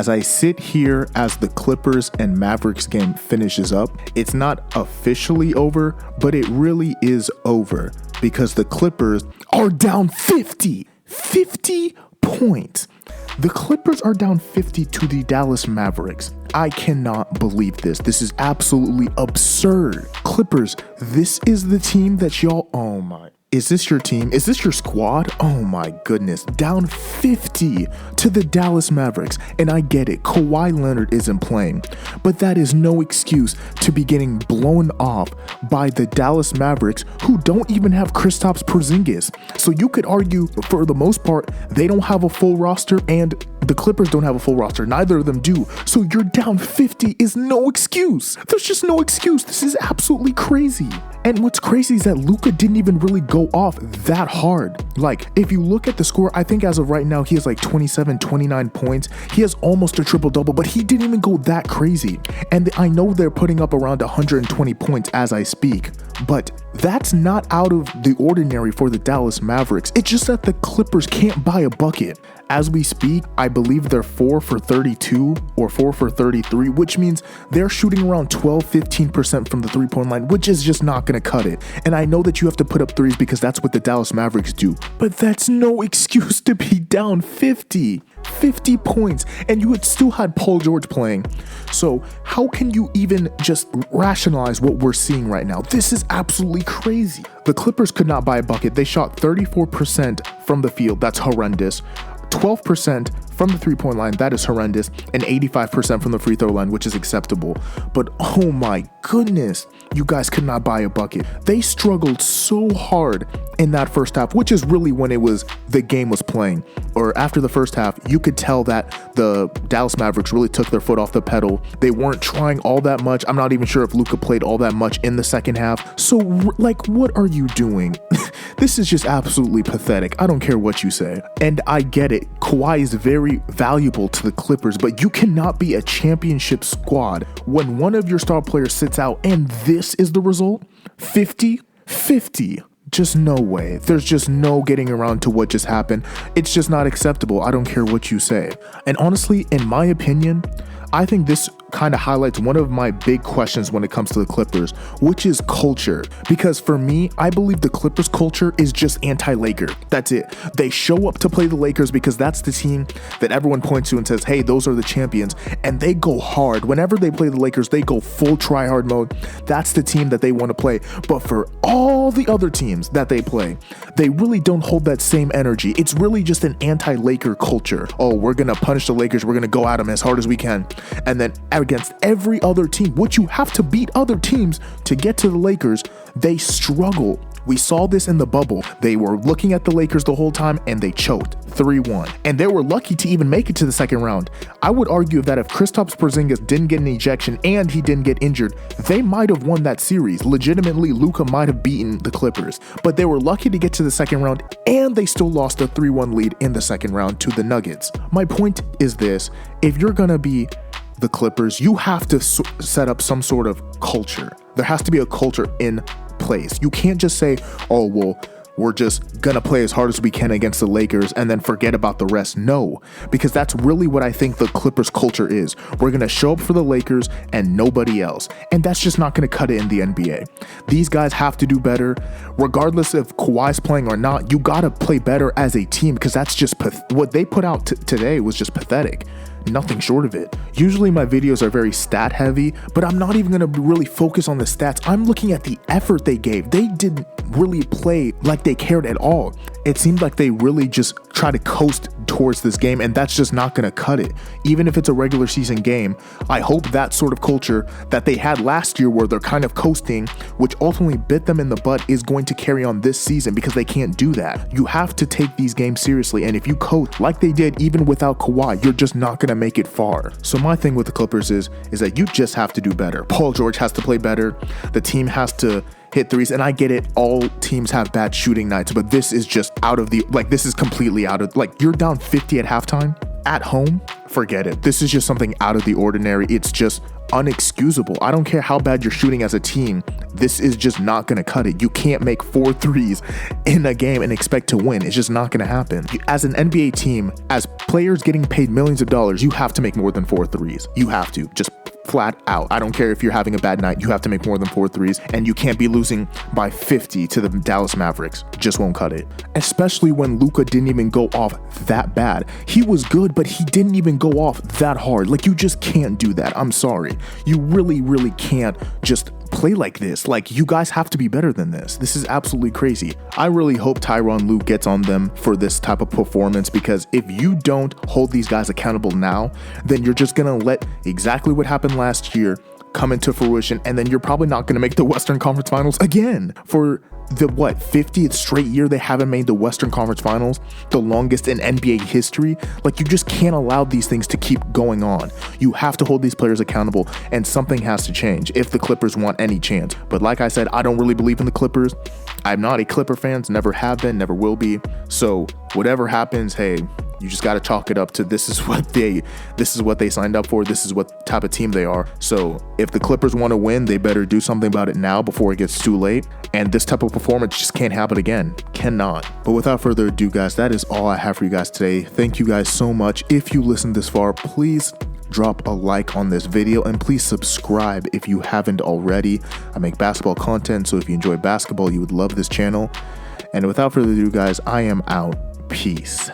As I sit here as the Clippers and Mavericks game finishes up, it's not officially over, but it really is over because the Clippers are down 50 points. The Clippers are down 50 to the Dallas Mavericks. I cannot believe this. This is absolutely absurd. Clippers, this is the team that y'all, oh my. Is this your team? Is this your squad? Oh my goodness. Down 50 to the Dallas Mavericks. And I get it, Kawhi Leonard isn't playing. But that is no excuse to be getting blown off by the Dallas Mavericks, who don't even have Kristaps Porzingis. So you could argue, for the most part, they don't have a full roster and the Clippers don't have a full roster. Neither of them do. So you're down 50 is no excuse. There's just no excuse. This is absolutely crazy. And what's crazy is that Luka didn't even really go off that hard. Like, if you look at the score, I think as of right now, he has like 27, 29 points. He has almost a triple-double, but he didn't even go that crazy. And I know they're putting up around 120 points as I speak, but that's not out of the ordinary for the Dallas Mavericks. It's just that the Clippers can't buy a bucket. As we speak, I believe they're 4 for 32 or 4 for 33, which means they're shooting around 12-15% from the three-point line, which is just not going to cut it. And I know that you have to put up threes because that's what the Dallas Mavericks do, but that's no excuse to be down 50 points, and you had still had Paul George playing. So how can you even just rationalize what we're seeing right now? This is absolutely crazy. The Clippers could not buy a bucket. They shot 34% from the field. That's horrendous. 12% from the three-point line, that is horrendous, and 85% from the free throw line, which is acceptable. But oh my goodness, you guys could not buy a bucket. They struggled so hard in that first half, which is really when the game was playing. Or after the first half, you could tell that the Dallas Mavericks really took their foot off the pedal. They weren't trying all that much. I'm not even sure if Luka played all that much in the second half. So, like, what are you doing? This is just absolutely pathetic. I don't care what you say. And I get it. Kawhi is very valuable to the Clippers, but you cannot be a championship squad when one of your star players sits out and this is the result. 50. Just no way. There's just no getting around to what just happened. It's just not acceptable. I don't care what you say. And honestly, in my opinion, I think this kind of highlights one of my big questions when it comes to the Clippers, which is culture. Because for me, I believe the Clippers culture is just anti-Laker. That's it. They show up to play the Lakers because that's the team that everyone points to and says, hey, those are the champions. And they go hard. Whenever they play the Lakers, they go full try-hard mode. That's the team that they want to play. But for all the other teams that they play, they really don't hold that same energy. It's really just an anti-Laker culture. Oh, we're going to punish the Lakers. We're going to go at them as hard as we can. And then against every other team, which you have to beat other teams to get to the Lakers, they struggle. We saw this in the bubble. They were looking at the Lakers the whole time and they choked 3-1. And they were lucky to even make it to the second round. I would argue that if Kristaps Porzingis didn't get an ejection and he didn't get injured, they might have won that series. Legitimately, Luka might have beaten the Clippers. But they were lucky to get to the second round and they still lost a 3-1 lead in the second round to the Nuggets. My point is this: if you're going to be the Clippers, you have to set up some sort of culture. There has to be a culture in place. You can't just say, oh, well, we're just gonna play as hard as we can against the Lakers and then forget about the rest. No, because that's really what I think the Clippers culture is. We're gonna show up for the Lakers and nobody else. And that's just not gonna cut it in the NBA. These guys have to do better. Regardless if Kawhi's playing or not, you gotta play better as a team, because that's just what they put out today was just pathetic. Nothing short of it. Usually my videos are very stat heavy, but I'm not even going to really focus on the stats. I'm looking at the effort they gave. They didn't really play like they cared at all. It seemed like they really just try to coast towards this game, and that's just not going to cut it. Even if it's a regular season game, I hope that sort of culture that they had last year where they're kind of coasting, which ultimately bit them in the butt, is going to carry on this season, because they can't do that. You have to take these games seriously, and if you coast like they did even without Kawhi, you're just not going to make it far. So my thing with the Clippers is that you just have to do better. Paul George has to play better. The team has to hit threes, and I get it, all teams have bad shooting nights, but this is just out of the, like, this is completely out of, like, you're down 50 at halftime. at home, forget it. This is just something out of the ordinary. It's just unexcusable. I don't care how bad you're shooting as a team. This is just not going to cut it. You can't make 4 threes in a game and expect to win. It's just not going to happen. As an NBA team, as players getting paid millions of dollars, you have to make more than 4 threes. You have to. Just flat out. I don't care if you're having a bad night. You have to make more than 4 threes, and you can't be losing by 50 to the Dallas Mavericks. Just won't cut it. Especially when Luka didn't even go off that bad. He was good, but he didn't even go off that hard. Like, you just can't do that. I'm sorry. You really, really can't just play like this. Like, you guys have to be better than this. This is absolutely crazy. I really hope Tyronn Lue gets on them for this type of performance, because if you don't hold these guys accountable now, then you're just gonna let exactly what happened last year come into fruition, and then you're probably not gonna make the Western Conference Finals again for the 50th straight year they haven't made the Western Conference Finals, the longest in NBA history. Like, you just can't allow these things to keep going on. You have to hold these players accountable, and something has to change if the Clippers want any chance. But like I said, I don't really believe in the Clippers. I'm not a Clipper fan, never have been, never will be. So whatever happens, hey, you just got to chalk it up to this is what they signed up for. This is what type of team they are. So if the Clippers want to win, they better do something about it now before it gets too late. And this type of performance just can't happen again. Cannot. But without further ado, guys, that is all I have for you guys today. Thank you guys so much. If you listened this far, please drop a like on this video, and please subscribe if you haven't already. I make basketball content, so if you enjoy basketball, you would love this channel. And without further ado, guys, I am out. Peace.